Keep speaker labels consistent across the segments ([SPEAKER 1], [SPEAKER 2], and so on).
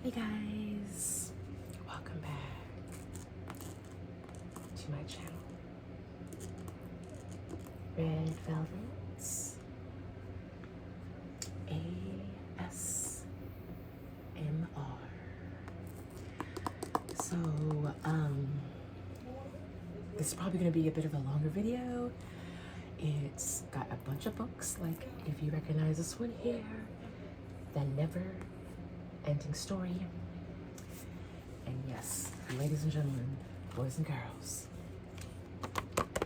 [SPEAKER 1] Hey guys, welcome back to my channel. Red Velvets ASMR. So, this is probably going to be a bit of a longer video. It's got a bunch of books, like if you recognize this one here, The Never Ending Story. And yes, ladies and gentlemen, boys and girls,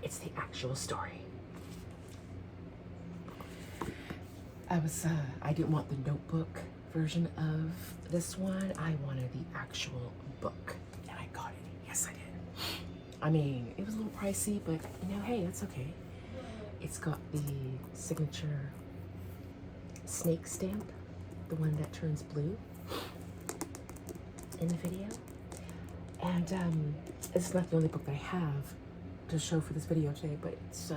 [SPEAKER 1] it's the actual story. I didn't want the notebook version of this one. I wanted the actual book, and I got it. Yes, I did. I mean, it was a little pricey, but you know, hey, that's okay. It's got the signature snake stamp, the one that turns blue in the video. And this is not the only book that I have to show for this video today, but it's,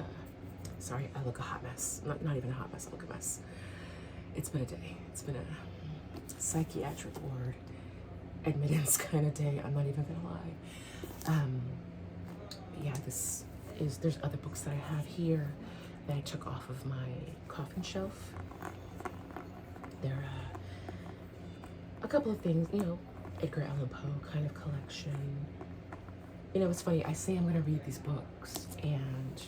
[SPEAKER 1] sorry, I look a hot mess. Not even a hot mess, I look a mess. It's been a day. It's been a psychiatric ward admittance kind of day. I'm not even gonna lie. Yeah, there's other books that I have here that I took off of my coffin shelf. There are a couple of things, you know, Edgar Allan Poe kind of collection. You know, it's funny, I say I'm gonna read these books and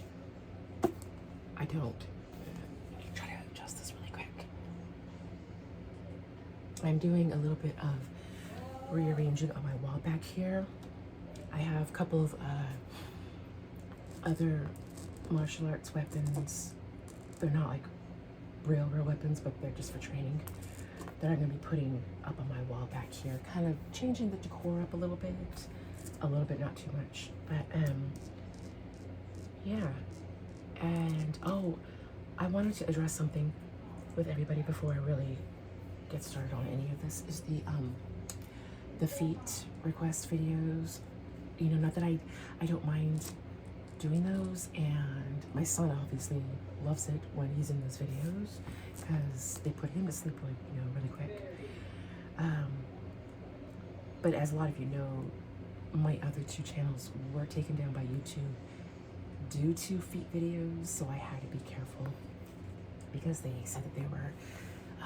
[SPEAKER 1] I don't. Try to adjust this really quick. I'm doing a little bit of rearranging on my wall back here. I have a couple of other martial arts weapons. They're not like real weapons, but they're just for training, that I'm gonna be putting up on my wall back here, kind of changing the decor up a little bit, not too much, but yeah. And oh, I wanted to address something with everybody before I really get started on any of this, is the feet request videos. You know, not that I don't mind doing those, and my son obviously loves it when he's in those videos because they put him to sleep, like, you know, really quick. But as a lot of you know, my other two channels were taken down by YouTube due to feet videos, so I had to be careful because they said that they were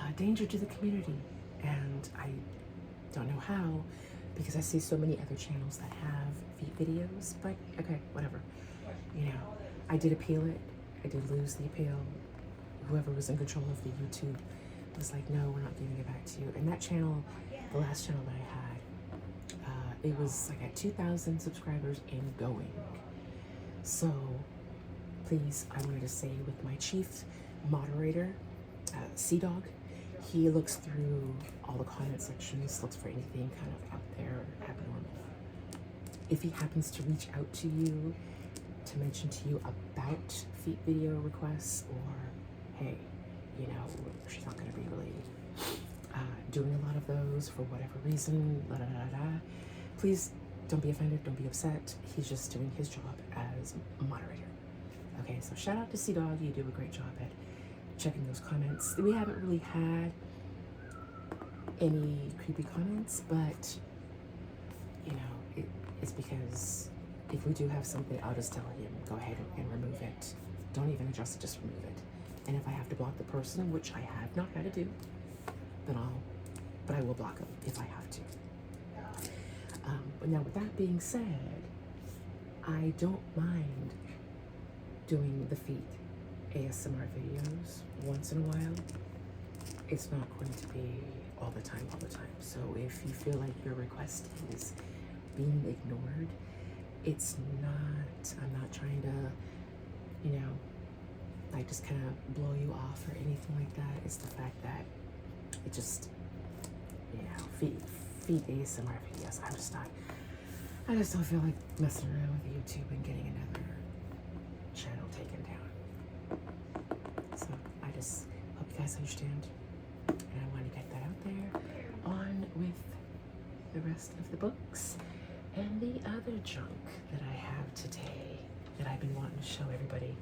[SPEAKER 1] a danger to the community, and I don't know how, because I see so many other channels that have feet videos, but okay, whatever. You know, I did appeal it. I did lose the appeal. Whoever was in control of the YouTube was like, no, we're not giving it back to you. And that channel, the last channel that I had, it was like at 2,000 subscribers and going. So please, I wanted to say with my chief moderator, C-Dog, he looks through all the comment sections, looks for anything kind of out there abnormal. If he happens to reach out to you to mention to you about feet video requests, or hey, you know, she's not going to be really doing a lot of those for whatever reason, please don't be offended, don't be upset. He's just doing his job as moderator. Okay, so shout out to C-Dog, you do a great job at checking those comments. We haven't really had any creepy comments, but you know, it's because if we do have something, I'll just tell him, go ahead and remove it. Don't even address it, just remove it. And if I have to block the person, which I have not had to do, then but I will block them if I have to. But now with that being said, I don't mind doing the feet ASMR videos once in a while. It's not going to be all the time. So if you feel like your request is being ignored, it's not, I'm not trying to, you know, like just kind of blow you off or anything like that. It's the fact that it just, you know, feet ASMR videos, I just don't feel like messing around with YouTube and getting another channel taken down. So I just hope you guys understand, and I want to get that out there. On with the rest of the books and the other junk that I have today that I've been wanting to show everybody.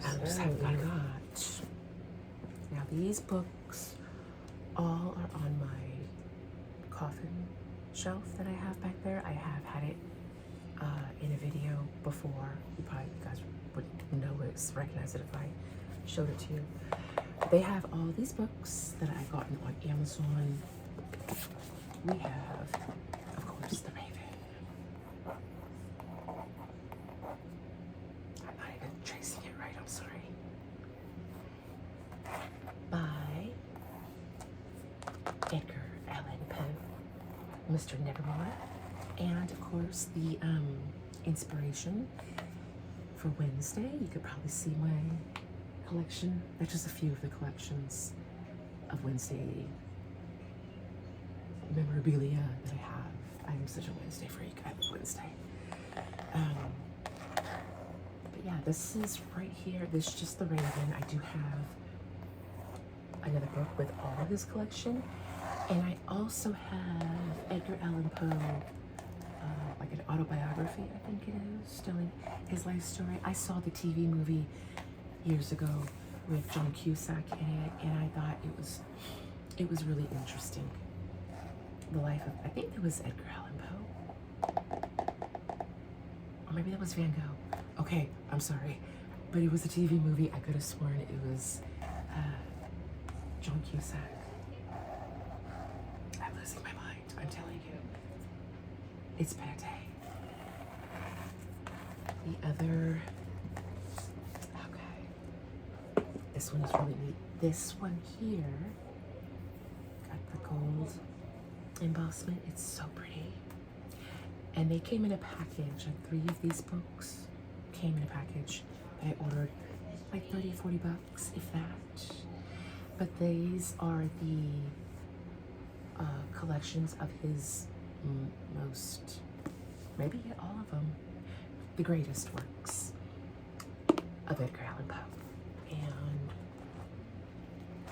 [SPEAKER 1] I just haven't got. Now these books all are on my coffin shelf that I have back there. I have had it in a video before. You guys would know it, recognize it if I showed it to you. They have all these books that I've gotten on Amazon. We have, of course, The Raven. I'm not even tracing it right, I'm sorry. By Edgar Allan Poe, Mr. Nevermore. And of course, the inspiration for Wednesday. You could probably see my collection. That's just a few of the collections of Wednesday memorabilia that I have. I'm such a Wednesday freak. I love Wednesday. But yeah, this is right here. This is just The Raven. I do have another book with all of his collection. And I also have Edgar Allan Poe, like an autobiography, I think it is, telling his life story. I saw the TV movie years ago with John Cusack in it, and I thought it was really interesting. The life of, I think it was Edgar Allan Poe, or maybe that was Van Gogh. Okay, I'm sorry, but it was a TV movie. I could have sworn it was John Cusack. I'm losing my mind, I'm telling you. It's been a day. The other, okay, this one is really neat. This one here, got the gold embossment. It's so pretty. And they came in a package, like 3 of these books came in a package. I ordered like 30, 40 bucks, if that. But these are the collections of his most, maybe all of them, the greatest works of Edgar Allan Poe. And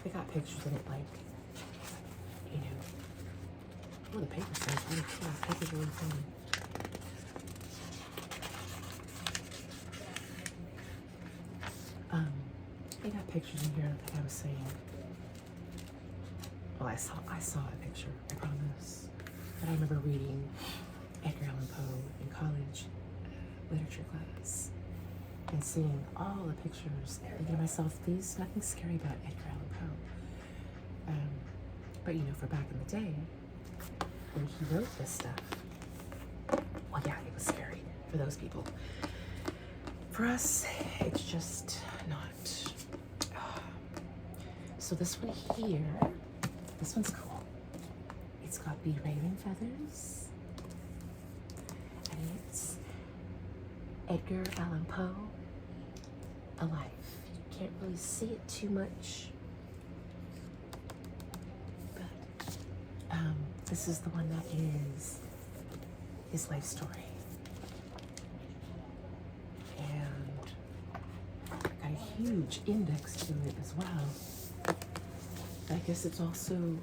[SPEAKER 1] they got pictures in it, like, you know, oh, the paper sounds really cool. The paper's really fun. They got pictures in here, like I was saying. Well, I saw a picture, I promise. But I remember reading Edgar Allan Poe in college literature class and seeing all the pictures and thinking to myself, there's nothing scary about Edgar Allan Poe. But you know, for back in the day, when he wrote this stuff, well, yeah, it was scary for those people. For us, it's just not. So this one here, this one's cool. It's got the raven feathers, and it's Edgar Allan Poe, Alive. You can't really see it too much, but this is the one that is his life story. And got a huge index to it as well. I guess it's also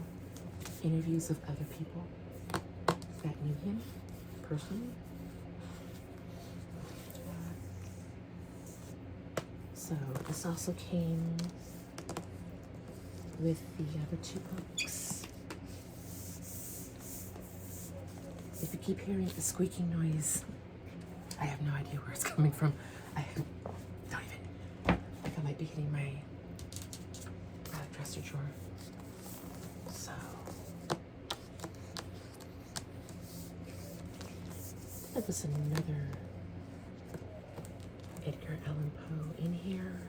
[SPEAKER 1] interviews of other people that knew him personally. So this also came with the other 2 books. If you keep hearing the squeaking noise, I have no idea where it's coming from. I don't even, like I might be hitting my dresser drawer. So, there was another Edgar Allan Poe in here.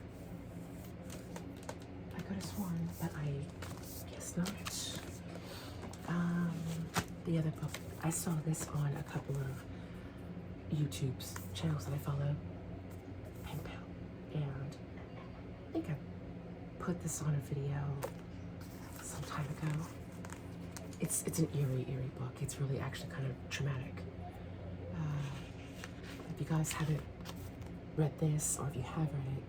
[SPEAKER 1] I could have sworn, but I guess not. The other book, I saw this on a couple of YouTube's channels that I follow, and I think I put this on a video some time ago. It's an eerie book. It's really actually kind of traumatic. If you guys haven't read this, or if you have read it,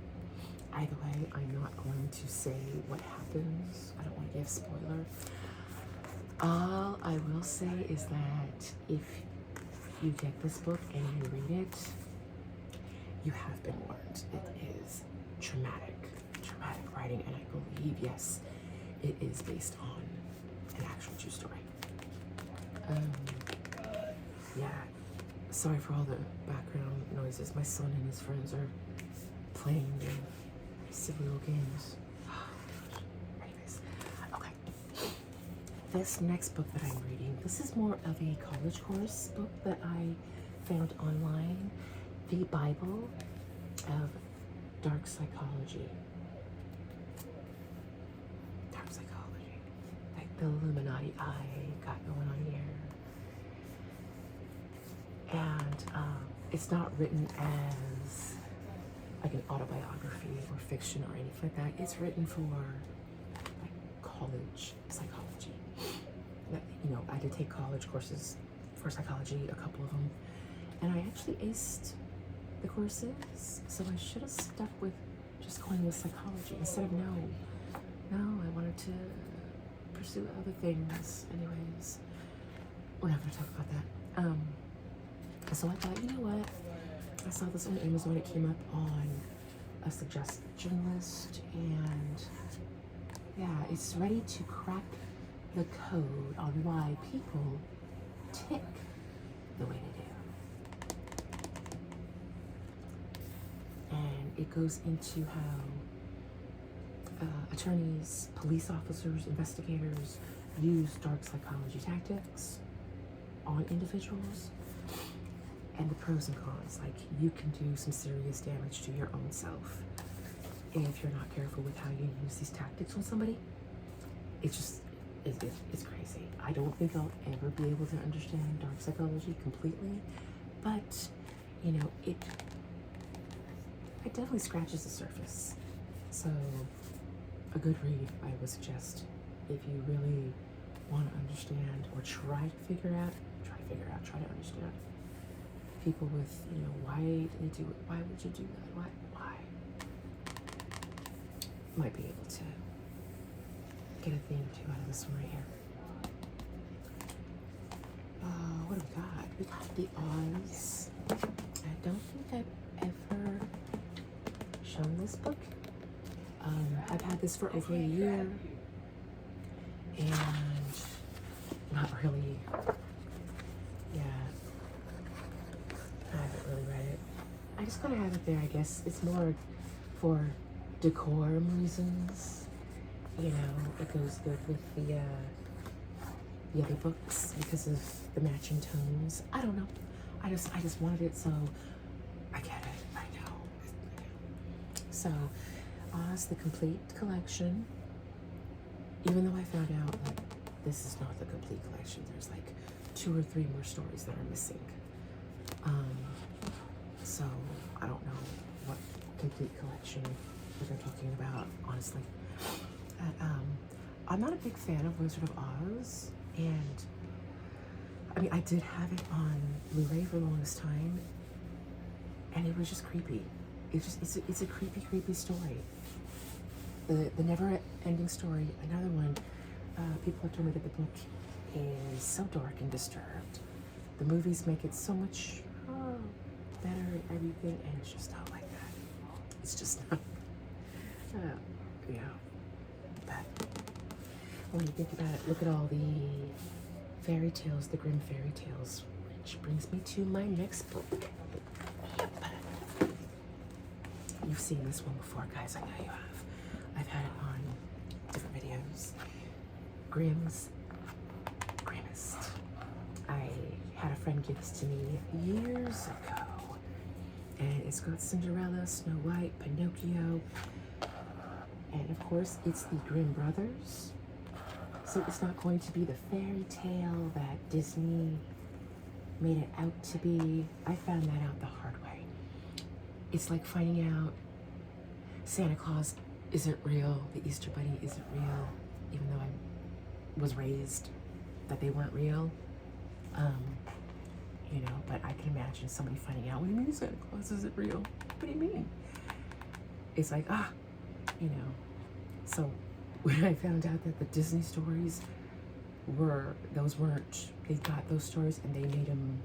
[SPEAKER 1] either way, I'm not going to say what happens. I don't want to give spoiler. All I will say is that if you get this book and you read it, you have been warned. It is traumatic writing, and I believe, yes, it is based on an actual true story. Sorry for all the background noises. My son and his friends are playing their silly little games. Anyways, okay. This next book that I'm reading, this is more of a college course book that I found online. The Bible of Dark Psychology. Dark Psychology. Like the Illuminati I got going on here. And it's not written as like an autobiography or fiction or anything like that. It's written for like college psychology. You know, I did take college courses for psychology, a couple of them, and I actually aced the courses, so I should have stuck with just going with psychology instead of no, I wanted to pursue other things. Anyways, we're not going to talk about that. So I thought, you know what? I saw this on Amazon. It came up on a suggestion list, and yeah, it's ready to crack the code on why people tick the way they do. And it goes into how attorneys, police officers, investigators use dark psychology tactics on individuals. And the pros and cons, like you can do some serious damage to your own self if you're not careful with how you use these tactics on somebody. It's just, it's crazy. I don't think I'll ever be able to understand dark psychology completely, but you know, it definitely scratches the surface. So a good read, I would suggest, if you really want to understand or try to understand people with, you know, why they do it, why would you do that, why? Might be able to get a thing or two out of this one right here. What do we got? We got the Oz. I don't think I've ever shown this book. I've had this for over a year, and not really, I haven't really read it. I just kind of have it there, I guess. It's more for decorum reasons. You know, it goes good with the other books because of the matching tones. I don't know. I just wanted it, so I get it. I know. So, Oz, the complete collection. Even though I found out that this is not the complete collection, there's like 2 or 3 more stories that are missing. So I don't know what complete collection they're talking about, honestly. I'm not a big fan of Wizard of Oz, and I mean, I did have it on Blu-ray for the longest time, and it was just creepy. It's a creepy story. The never-ending story. Another one. People have told me that the book is so dark and disturbed. The movies make it so much better and everything, and it's just not like that. It's just not. But when you think about it, look at all the fairy tales, the Grimm fairy tales, which brings me to my next book. Yep. You've seen this one before, guys. I know you have. I've had it on different videos. Grimm's Grimmest. I had a friend give this to me years ago. And it's got Cinderella, Snow White, Pinocchio, and of course it's the Grimm brothers. So it's not going to be the fairy tale that Disney made it out to be. I found that out the hard way. It's like finding out Santa Claus isn't real, the Easter Bunny isn't real, even though I was raised that they weren't real. You know, but I can imagine somebody finding out, what do you mean Santa Claus isn't real? What do you mean? It's like, you know. So when I found out that the Disney stories they got those stories and they made them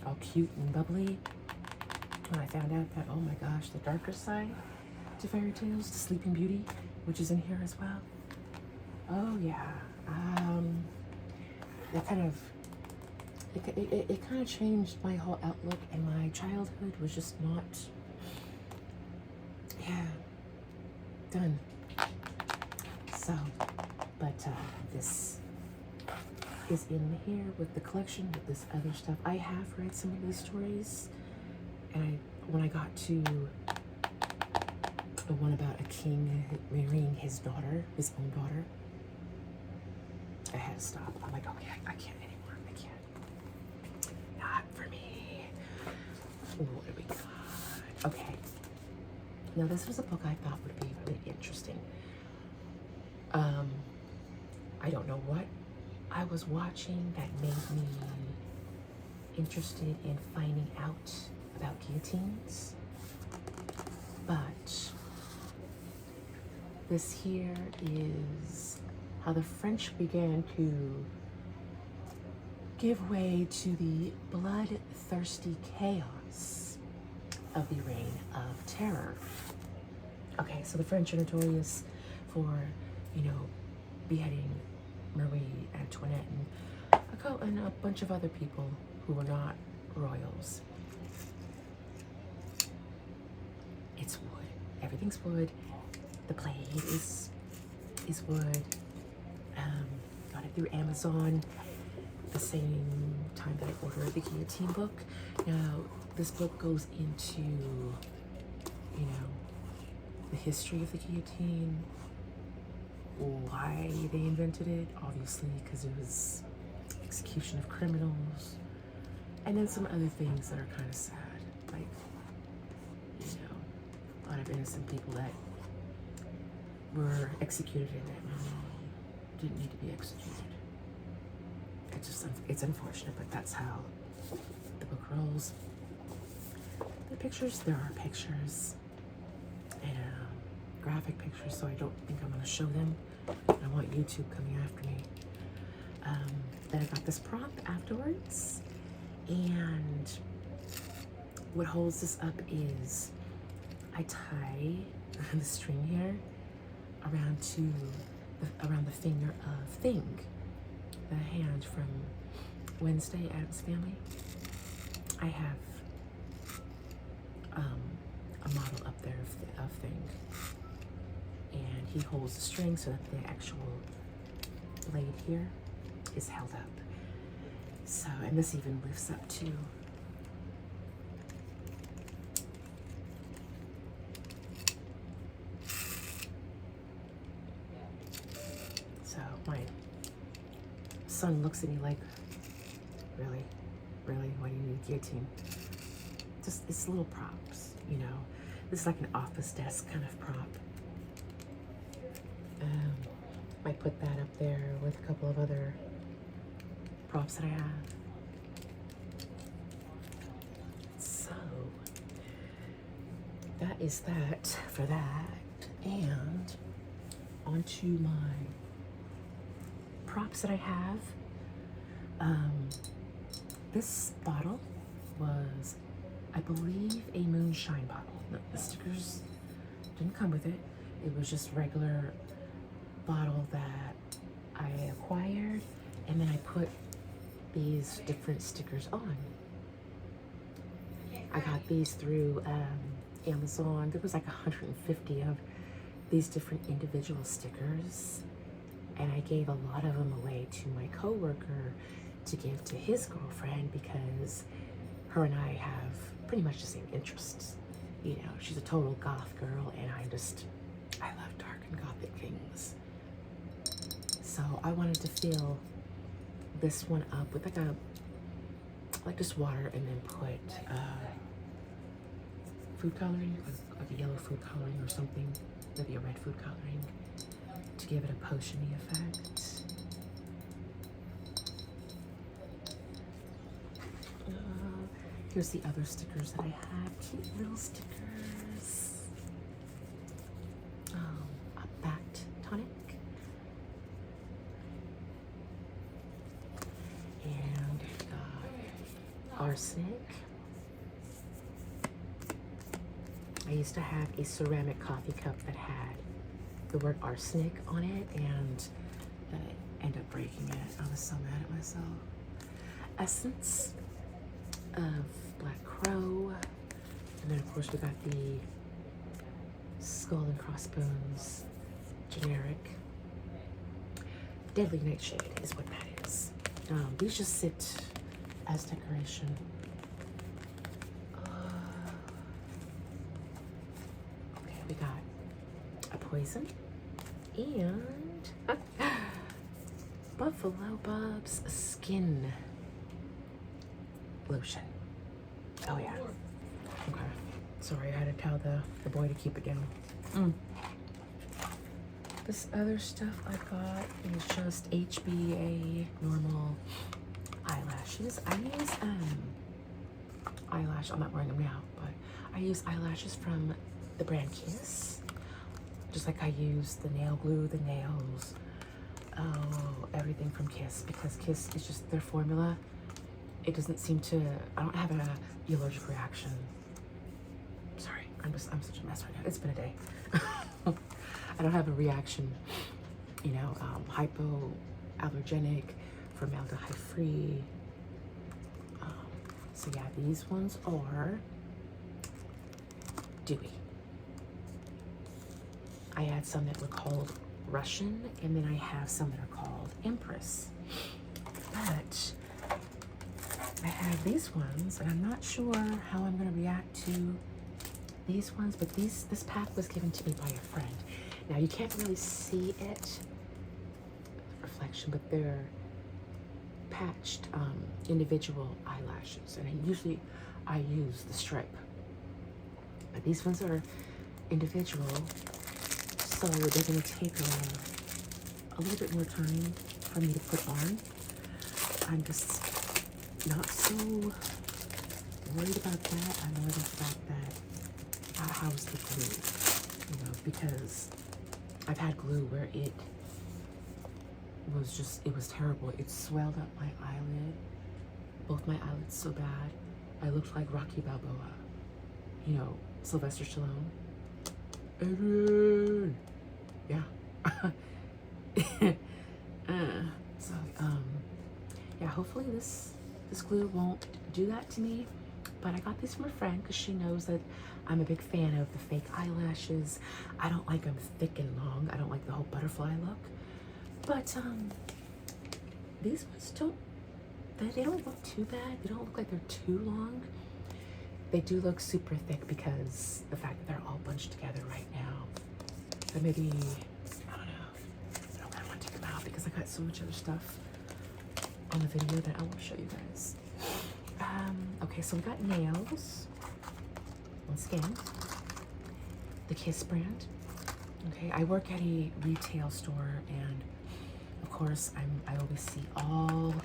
[SPEAKER 1] all cute and bubbly. When I found out that, oh my gosh, the darker side to fairy tales, the Sleeping Beauty, which is in here as well. Oh yeah, that kind of it kind of changed my whole outlook, and my childhood was just not, yeah, done. So, but this is in here with the collection with this other stuff. I have read some of these stories, and when I got to the one about a king marrying his daughter, his own daughter, I had to stop. I'm like, okay, I can't anymore. I can't. Not for me. What do we got? Okay. Now this was a book I thought would be really interesting. I don't know what I was watching that made me interested in finding out about guillotines, but this here is how the French began to give way to the bloodthirsty chaos of the Reign of Terror. Okay, so the French are notorious for, you know, beheading Marie Antoinette and a bunch of other people who were not royals. It's wood. Everything's wood. The blade is wood. Got it through Amazon the same time that I ordered the guillotine book. Now, this book goes into, you know, the history of the guillotine, why they invented it, obviously, because it was execution of criminals, and then some other things that are kind of sad, like, you know, a lot of innocent people that were executed and that didn't need to be executed. It's just, it's unfortunate, but that's how the book rolls. The pictures, there are pictures, and graphic pictures, so I don't think I'm going to show them. I want YouTube coming after me. Then I got this prompt afterwards, and what holds this up is I tie the string here around the finger of Thing, the hand from Wednesday Addams Family. I have a model up there of Thing, and he holds the string so that the actual blade here is held up. So, and this even lifts up too. So my son looks at me like, really? Really? Why do you need a guillotine? Just, it's little props, you know. This is like an office desk kind of prop. I put that up there with a couple of other props that I have. So that is that for that. And onto my props that I have. This bottle was, I believe, a moonshine bottle. The stickers didn't come with it. It was just regular bottle that I acquired, and then I put these different stickers on. I got these through Amazon. There was like 150 of these different individual stickers, and I gave a lot of them away to my coworker to give to his girlfriend because her and I have pretty much the same interests. You know, she's a total goth girl, and I love dark and gothic things. So I wanted to fill this one up with like just water, and then put food coloring, like a yellow food coloring or something, maybe a red food coloring, to give it a potion-y effect. Here's the other stickers that I have. Cute little stickers. A bat tonic. And arsenic. I used to have a ceramic coffee cup that had the word arsenic on it, and then I ended up breaking it. I was so mad at myself. essence of Black Crow. And then of course we got the Skull and Crossbones generic. Deadly Nightshade is what that is. These just sit as decoration. Okay, we got a poison and Buffalo Bob's skin lotion. Oh yeah. Okay. Sorry, I had to tell the boy to keep it down. This other stuff I got is just HBA normal eyelashes. I use eyelash. I'm not wearing them now, but I use eyelashes from the brand Kiss. Just like I use the nail glue, the nails, everything from Kiss, because Kiss is just their formula. It doesn't seem to. I don't have an allergic reaction. Sorry, I'm such a mess right now. It's been a day. I don't have a reaction, you know, hypoallergenic, formaldehyde free. So yeah, these ones are dewy. I had some that were called Russian, and then I have some that are called Empress. But I have these ones, and I'm not sure how I'm going to react to these ones, but this pack was given to me by a friend. Now you can't really see it, reflection, but they're patched individual eyelashes, and I use the stripe. But these ones are individual, so they're going to take a little bit more time for me to put on. I'm just not so worried about that. I'm worried about the fact that how's the glue, you know, because I've had glue where it was terrible. It swelled up my eyelid, both my eyelids so bad. I looked like Rocky Balboa, you know, Sylvester Stallone. Adrian! Yeah. So, yeah, hopefully this glue won't do that to me. But I got these from a friend because she knows that I'm a big fan of the fake eyelashes. I don't like them thick and long. I don't like the whole butterfly look. But these ones they don't look too bad. They don't look like they're too long. They do look super thick because the fact that they're all bunched together right now. But maybe, I don't know. I don't want to take them out because I got so much other stuff on the video that I want to show you guys. Okay, so we got nails. Once again, the Kiss brand. Okay, I work at a retail store, and of course, I always see all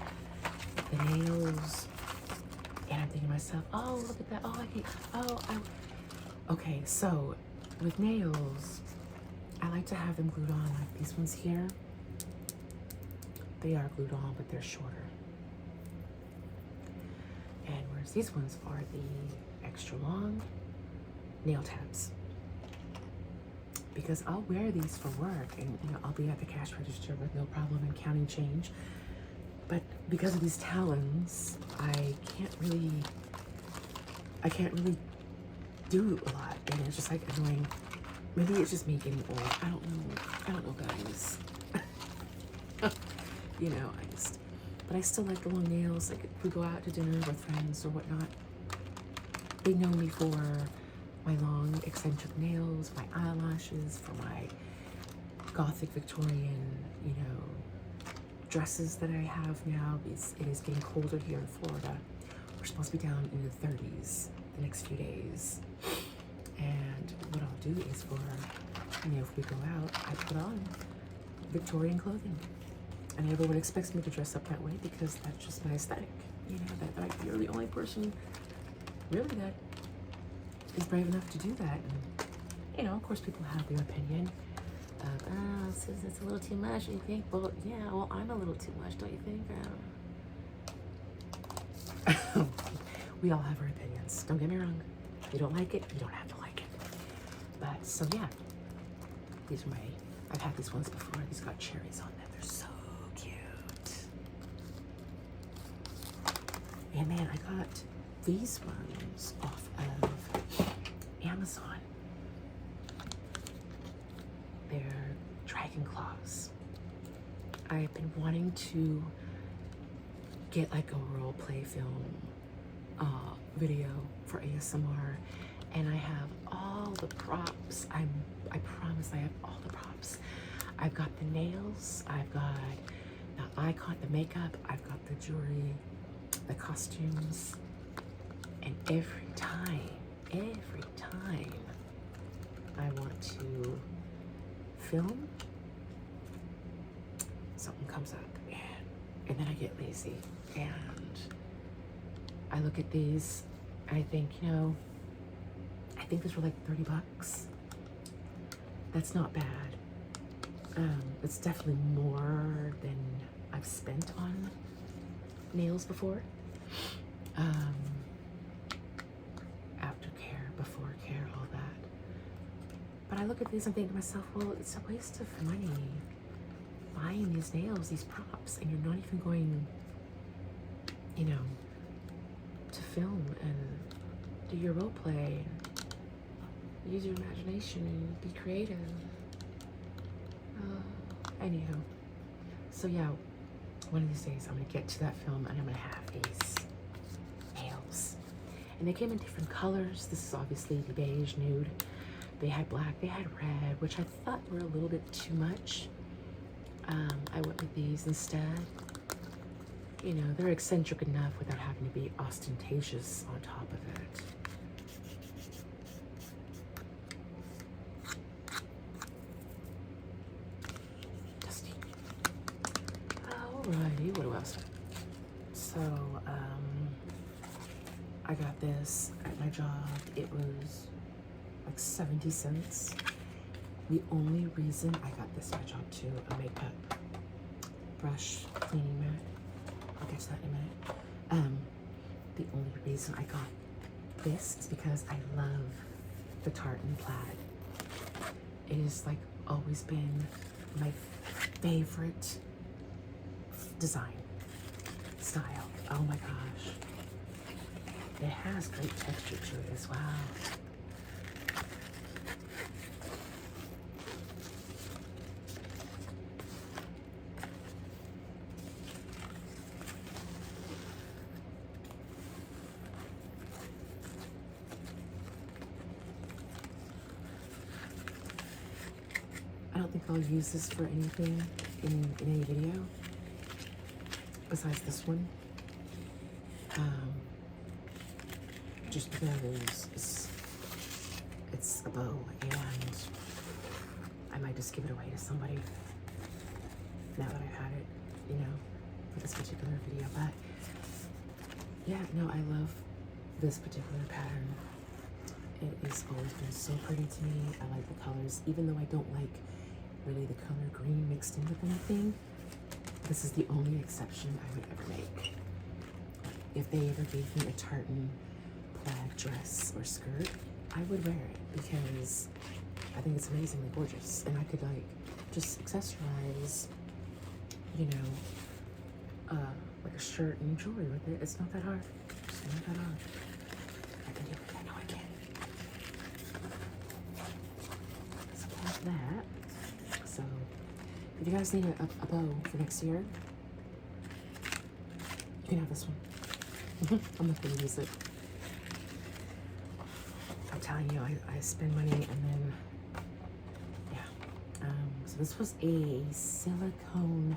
[SPEAKER 1] the nails, and I'm thinking to myself, oh, look at that. Oh, I can. Okay, so with nails, I like to have them glued on like these ones here. They are glued on, but they're shorter. And whereas these ones are the extra long nail tabs. Because I'll wear these for work, and you know, I'll be at the cash register with no problem in counting change. But because of these talons, I can't really do a lot, and it's just like annoying. Maybe it's just me getting old. I don't know, guys. You know, but I still like the long nails. Like if we go out to dinner with friends or whatnot, they know me for my long eccentric nails, my eyelashes, for my gothic Victorian, you know, dresses that I have now. It is getting colder here in Florida. We're supposed to be down in the 30s the next few days. And what I'll do is you know, if we go out, I put on Victorian clothing. And everyone expects me to dress up that way because that's just my aesthetic. You know, that you're the only person really that is brave enough to do that. And, you know, of course, people have their opinion of, oh, it's a little too much, you think? Well, yeah, well, I'm a little too much, don't you think? We all have our opinions. Don't get me wrong. If you don't like it, you don't have to like it. But, so yeah, these are I've had these ones before. These got cherries on them. They're so cute. And then I got these ones off of Amazon. They're dragon claws. I've been wanting to get like a role play film video for ASMR, and I have all the props. I promise I have all the props. I've got the nails, I've got the icon, the makeup, I've got the jewelry, the costumes, and every time I want to film, something comes up, and then I get lazy, and I look at these, and I think, you know, I think these were like 30 bucks. That's not bad. It's definitely more than I've spent on nails before. Aftercare, before care, all that. But I look at these and think to myself, well, it's a waste of money buying these nails, these props, and you're not even going, you know, to film and do your role play, use your imagination and be creative. Anyhow, so yeah, one of these days I'm gonna get to that film and I'm gonna have these nails. And they came in different colors. This is obviously the beige nude. They had black, they had red, which I thought were a little bit too much. I went with these instead. You know, they're eccentric enough without having to be ostentatious on top of it. Alrighty, what else? So, I got this at my job. It was like 70 cents. The only reason I got this at my job too, a makeup brush cleaning mat. I'll get to that in a minute. The only reason I got this is because I love the tartan plaid. It has like always been my favorite design style. Oh my gosh. It has great texture to it as well. I don't think I'll use this for anything in any video besides this one. Just because it's a bow, and I might just give it away to somebody now that I've had it, you know, for this particular video. But yeah, no, I love this particular pattern. It has always been so pretty to me. I like the colors, even though I don't like really the color green mixed in with anything. This is the only exception I would ever make. If they ever gave me a tartan plaid dress or skirt, I would wear it because I think it's amazingly gorgeous, and I could like just accessorize, you know, like a shirt and jewelry with it. It's not that hard. It's not that hard. I can do it. I know I can. So that's that. So if you guys need a bow for next year, you can have this one. I'm not gonna use it. I'm telling you, I spend money and then, yeah. So this was a silicone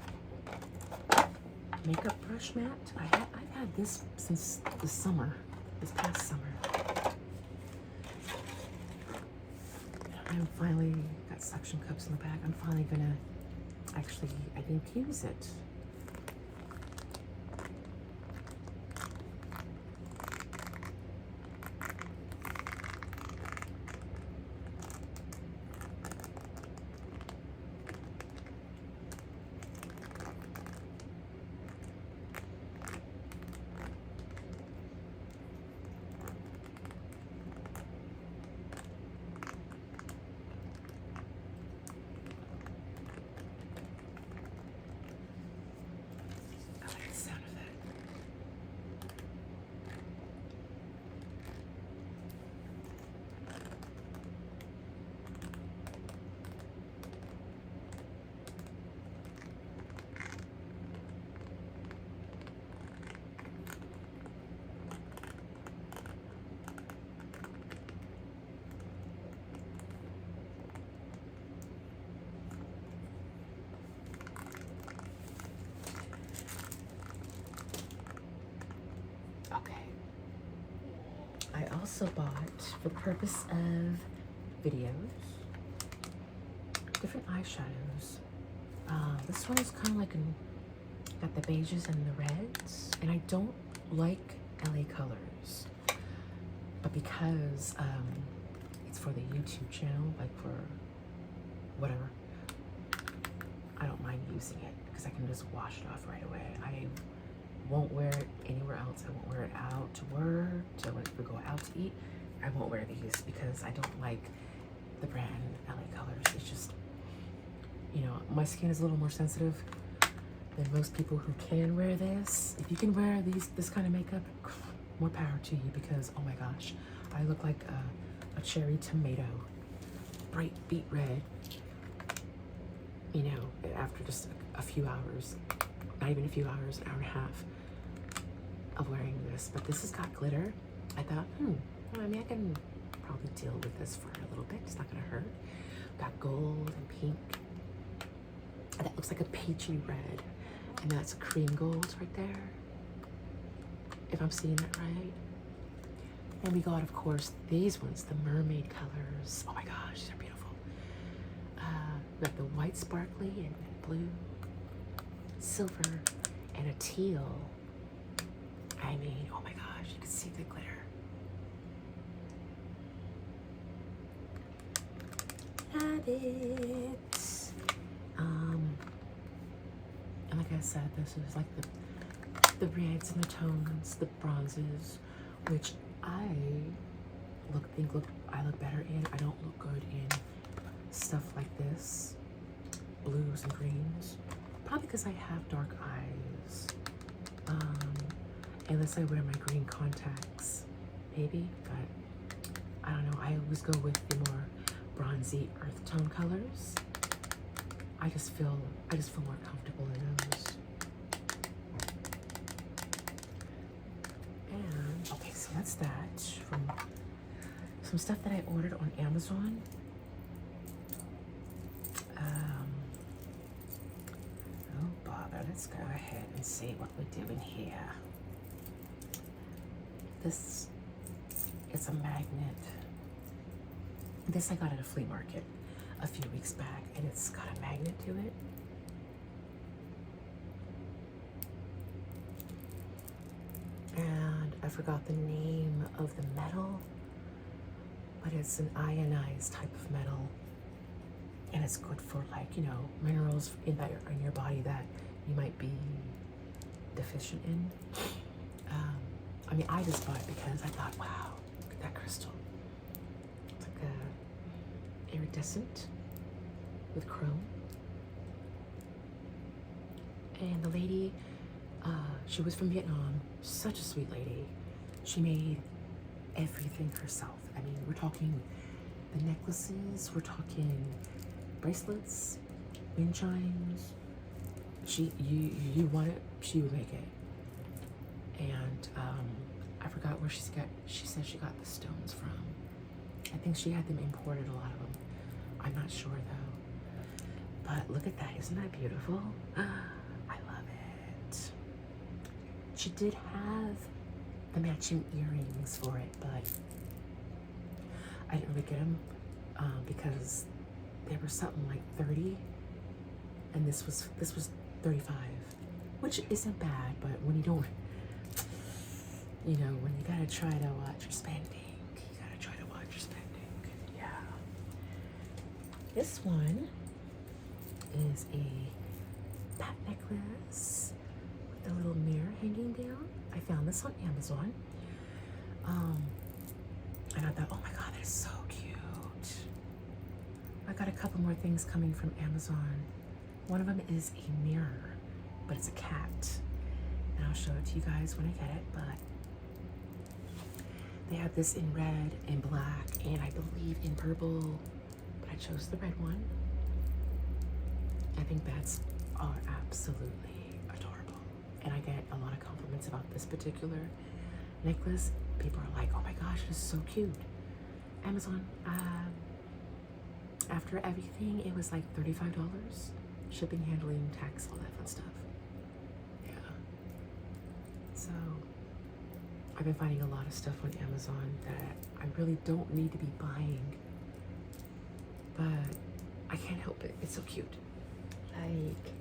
[SPEAKER 1] makeup brush mat. I've had this since the summer, this past summer. I'm finally got suction cups in the back. I'm finally gonna actually, I think, use it. Okay. I also bought, for the purpose of videos, different eyeshadows. This one is kind of like got the beiges and the reds, and I don't like LA colors, but because it's for the YouTube channel, like for whatever, I don't mind using it because I can just wash it off right away. I won't wear it anywhere else. I won't wear it out to work, to when we go out to eat. I won't wear these because I don't like the brand LA colors. It's just, you know, my skin is a little more sensitive than most people who can wear this. If you can wear this kind of makeup, more power to you, because oh my gosh, I look like a cherry tomato, bright beet red, you know, after just a few hours, not even a few hours, an hour and a half of wearing this. But this has got glitter. I thought, well, I mean, I can probably deal with this for a little bit. It's not gonna hurt. Got gold and pink. That looks like a peachy red. And that's cream gold right there, if I'm seeing that right. And we got, of course, these ones, the mermaid colors. Oh my gosh, these are beautiful. We got the white sparkly and blue, silver, and a teal. I mean, oh my gosh, you can see the glitter. Love it. And like I said, this is like the reds and the tones, the bronzes, which I look better in. I don't look good in stuff like this, blues and greens, probably because I have dark eyes. Unless I wear my green contacts, maybe. But I don't know. I always go with the more bronzy earth tone colors. I just feel more comfortable in those. And okay, so that's that from some stuff that I ordered on Amazon. Oh bother, let's go ahead and see what we're doing here. This is a magnet. This I got at a flea market a few weeks back, and it's got a magnet to it. And I forgot the name of the metal, but it's an ionized type of metal, and it's good for, like, you know, minerals in your body that you might be deficient in. I mean, I just bought it because I thought, wow, look at that crystal. It's like a iridescent with chrome. And the lady, she was from Vietnam, such a sweet lady. She made everything herself. I mean, we're talking the necklaces, we're talking bracelets, wind chimes. You want it, she would make it. And I forgot where she said she got the stones from. I think she had them imported, a lot of them. I'm not sure though. But look at that, isn't that beautiful? I love it. She did have the matching earrings for it, but I didn't really get them because they were something like 30, and this was 35, which isn't bad, but when you don't, you know, when you gotta try to watch your spending, you gotta try to watch your spending. Yeah. This one is a bat necklace with a little mirror hanging down. I found this on Amazon. And I thought, oh my God, that is so cute. I got a couple more things coming from Amazon. One of them is a mirror, but it's a cat. And I'll show it to you guys when I get it, but they have this in red and black, and I believe in purple, but I chose the red one. I think bats are absolutely adorable. And I get a lot of compliments about this particular necklace. People are like, oh my gosh, it's so cute. Amazon, after everything, it was like $35. Shipping, handling, tax, all that fun stuff. Yeah. So, I've been finding a lot of stuff on Amazon that I really don't need to be buying, but I can't help it. It's so cute. Like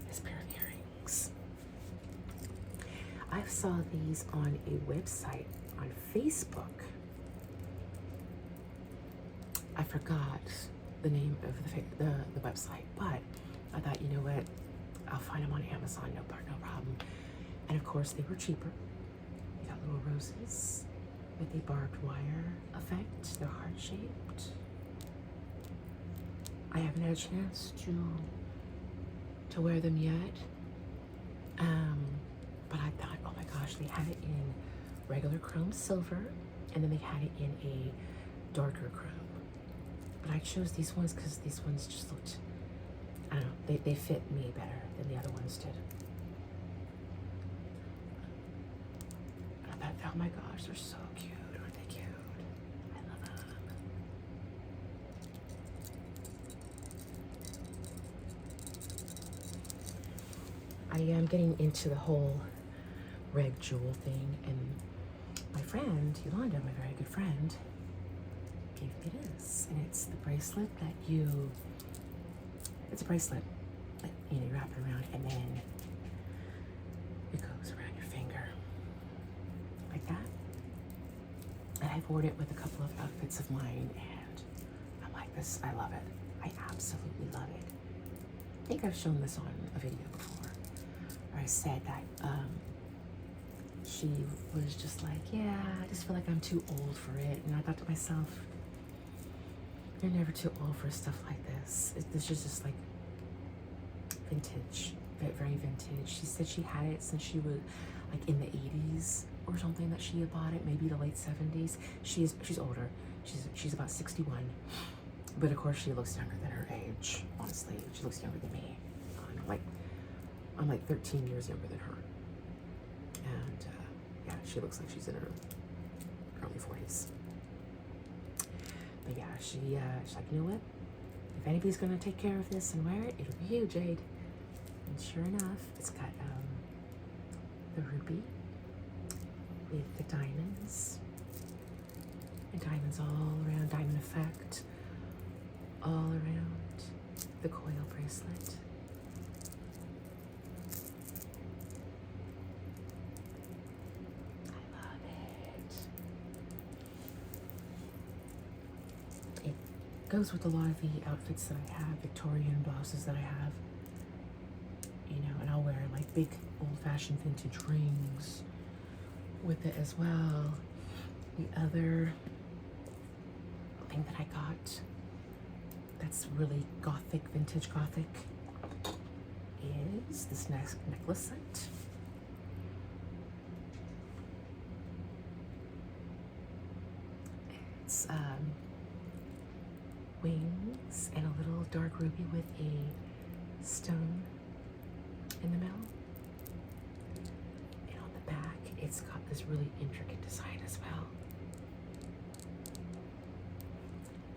[SPEAKER 1] this pair of earrings. I saw these on a website on Facebook. I forgot the name of the website, but I thought, you know what? I'll find them on Amazon, no problem. And of course, they were cheaper. They got little roses with a barbed wire effect. They're heart-shaped. I haven't had a chance to wear them yet. But I thought, oh my gosh, they had it in regular chrome silver, and then they had it in a darker chrome. But I chose these ones because these ones just looked, I don't know, they fit me better than the other ones did. And I thought, oh my gosh, they're so cute. Aren't they cute? I love them. I am getting into the whole red jewel thing, and my friend, Yolanda, my very good friend, gave me this, and it's the bracelet that it's a bracelet that, you know, you wrap it around, and then it goes around your finger, like that. And I've worn it with a couple of outfits of mine, and I'm like, this, I love it. I absolutely love it. I think I've shown this on a video before, where I said that, she was just like, yeah, I just feel like I'm too old for it. And I thought to myself, you're never too old for stuff like this. This is just like vintage, very vintage. She said she had it since she was like in the 80s or something, that she had bought it, maybe the late 70s. She's older. She's about 61. But of course she looks younger than her age, honestly. She looks younger than me. I'm like 13 years younger than her. And yeah, she looks like she's in her early 40s. But yeah, she's like, you know what? If anybody's gonna take care of this and wear it, it'll be you, Jade. And sure enough, it's got the ruby with the diamonds. And diamonds all around, diamond effect all around the coil bracelet. Goes with a lot of the outfits that I have, Victorian blouses that I have, you know, and I'll wear like big old-fashioned vintage rings with it as well. The other thing that I got that's really gothic, vintage gothic, is this next necklace set. It's wings and a little dark ruby with a stone in the middle. And on the back, it's got this really intricate design as well.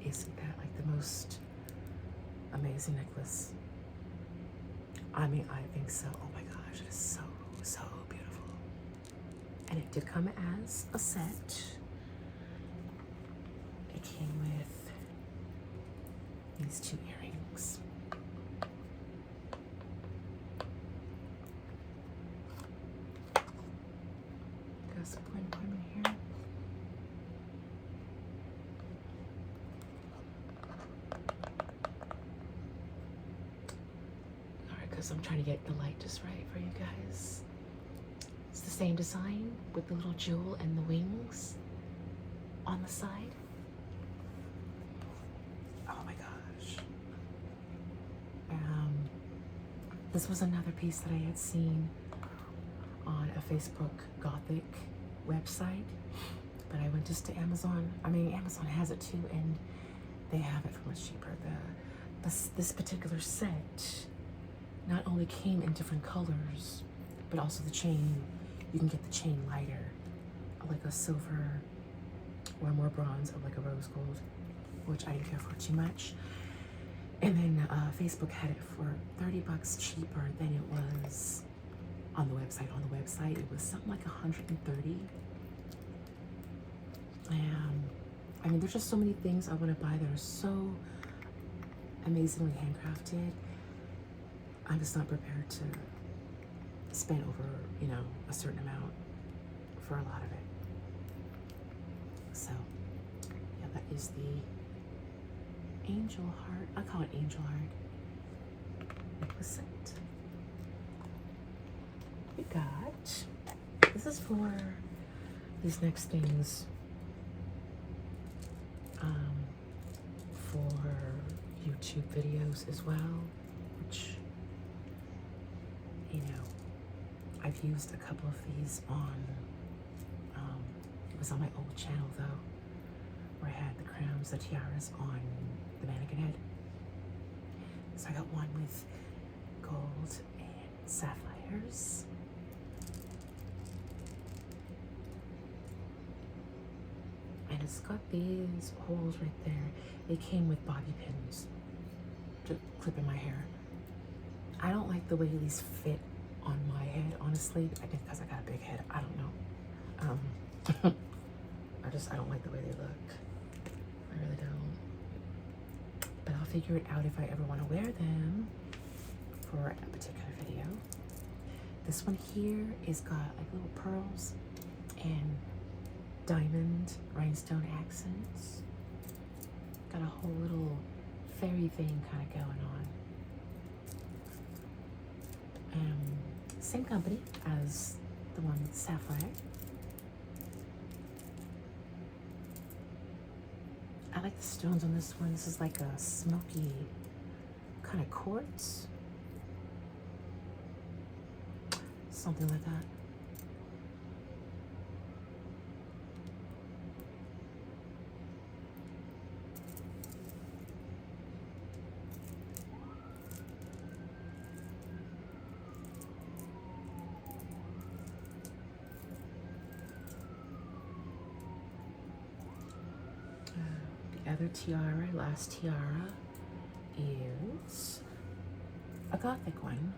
[SPEAKER 1] Isn't that like the most amazing necklace? I mean, I think so. Oh my gosh, it is so, so beautiful. And it did come as a set. It came with these two earrings. Got some point in here. Alright, because I'm trying to get the light just right for you guys. It's the same design with the little jewel and the wings on the side. This was another piece that I had seen on a Facebook Gothic website, but I went just to Amazon. I mean, Amazon has it too, and they have it for much cheaper. This particular set not only came in different colors, but also the chain. You can get the chain lighter, like a silver or more bronze, or like a rose gold, which I didn't care for too much. And then Facebook had it for $30 cheaper than it was on the website. On the website, it was something like 130. And I mean, there's just so many things I want to buy that are so amazingly handcrafted. I'm just not prepared to spend over, you know, a certain amount for a lot of it. So, yeah, that is the angel heart. I call it angel heart necklace set. We got, this is for these next things, for YouTube videos as well, which, you know, I've used a couple of these on, it was on my old channel though, where I had the crowns, the tiaras on the mannequin head. So I got one with gold and sapphires. And it's got these holes right there. They came with bobby pins to clip in my hair. I don't like the way these fit on my head, honestly. I think because I got a big head. I don't know. I don't like the way they look. I really don't. But I'll figure it out if I ever want to wear them for a particular video. This one here is got like little pearls and diamond rhinestone accents. Got a whole little fairy thing kind of going on. Same company as the one with sapphire. I like the stones on this one. This is like a smoky kind of quartz. Something like that. The other tiara, last tiara, is a gothic one.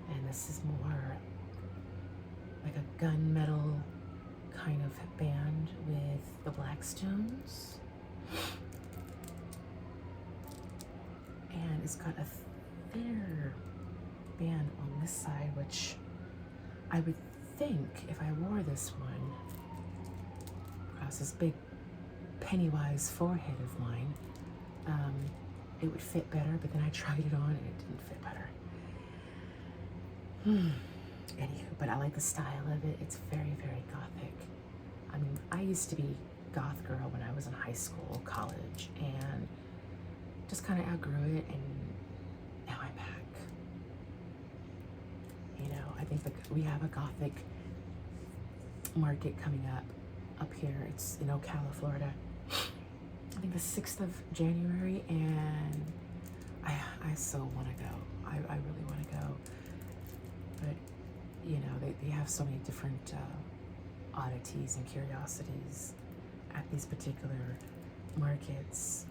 [SPEAKER 1] And this is more like a gunmetal kind of band with the black stones. And it's got a thinner band on this side, which I would think if I wore this one across this big Pennywise forehead of mine, it would fit better, but then I tried it on and it didn't fit better. Anywho, but I like the style of it. It's very, very gothic. I mean, I used to be goth girl when I was in high school, college, and just kind of outgrew it, and now I'm back. You know, I think we have a gothic market coming up here. It's in Ocala, Florida. I think the 6th of January, and I so want to go. I really want to go. But, you know, they have so many different oddities and curiosities at these particular markets.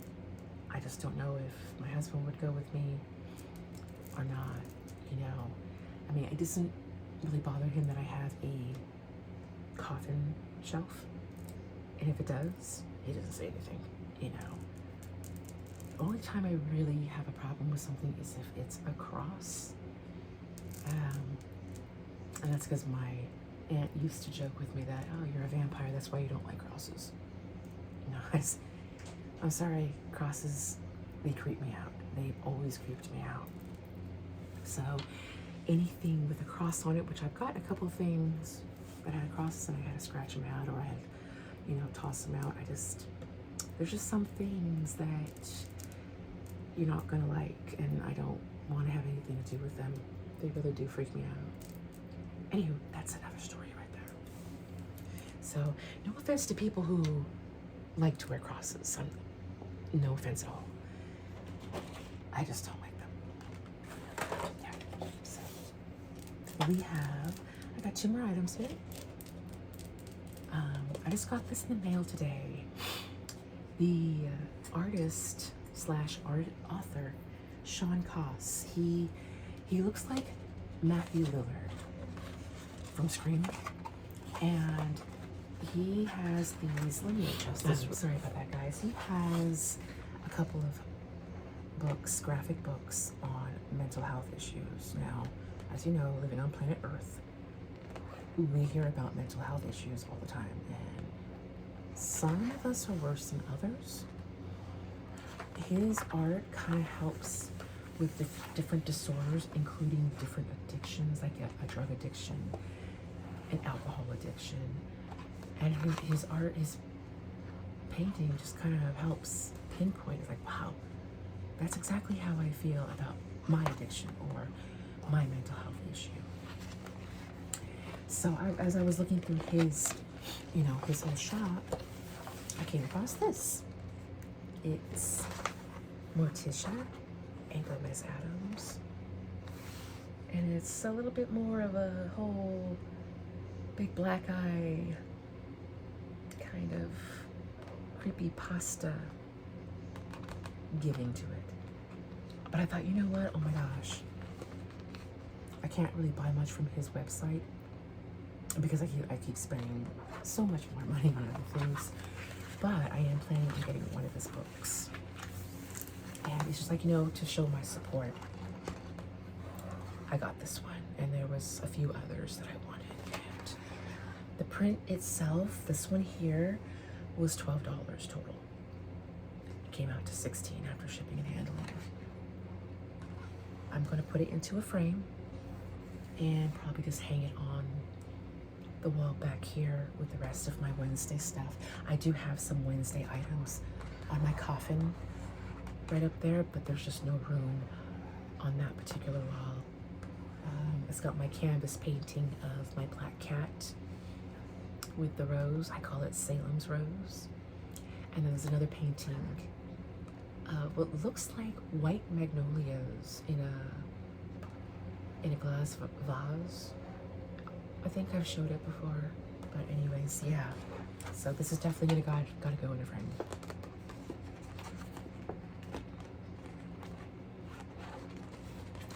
[SPEAKER 1] I just don't know if my husband would go with me or not, you know. I mean, it doesn't really bother him that I have a coffin shelf. And if it does, he doesn't say anything, you know. The only time I really have a problem with something is if it's a cross. And that's because my aunt used to joke with me that, oh, you're a vampire, that's why you don't like crosses. You know, I'm sorry, crosses, they creep me out. They always creeped me out. So anything with a cross on it, which I've got a couple of things that had crosses and I had to scratch them out, or I had, you know, toss them out. There's just some things that you're not gonna like, and I don't want to have anything to do with them. They really do freak me out. Anywho, that's another story right there. So, no offense to people who like to wear crosses. No offense at all. I just don't like them. Yeah. So, I got 2 more items here. I just got this in the mail today. The artist / art author, Sean Koss, he looks like Matthew Lillard. from Scream. And he has these, let me adjust this, sorry about that, guys. He has a couple of books, graphic books on mental health issues. Now, as you know, living on planet Earth, we hear about mental health issues all the time, and some of us are worse than others. His art kind of helps with the different disorders, including different addictions, like a drug addiction, an alcohol addiction. And his art, his painting just kind of helps pinpoint. It's like, wow, that's exactly how I feel about my addiction or my mental health issue. So as I was looking through his, his whole shop, I came across this. It's Morticia and Gomez Adams. And it's a little bit more of a whole big black eye kind of creepy pasta giving to it. But I thought, you know what? Oh my gosh. I can't really buy much from his website because I keep spending so much more money on other things. But I am planning on getting one of his books. And it's just like, to show my support, I got this one. And there was a few others that I wanted. And the print itself, this one here, was $12 total. It came out to $16 after shipping and handling. I'm going to put it into a frame and probably just hang it on the wall back here with the rest of my Wednesday stuff. I do have some Wednesday items on my coffin right up there, but there's just no room on that particular wall. It's got my canvas painting of my black cat with the rose. I call it Salem's Rose. And then there's another painting of what looks like white magnolias in a glass vase. I think I've showed it before, but anyways, yeah. So this is definitely gotta go in a frame.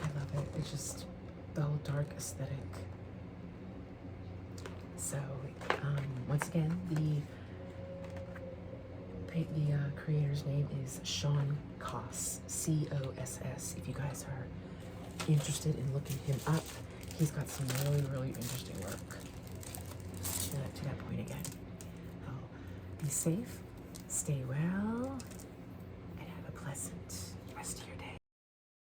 [SPEAKER 1] I love it. It's just the whole dark aesthetic. So once again, the creator's name is Sean Koss, C-O-S-S. If you guys are interested in looking him up, he's got some really, really interesting work. To that point again. So be safe, stay well, and have a pleasant rest of your day.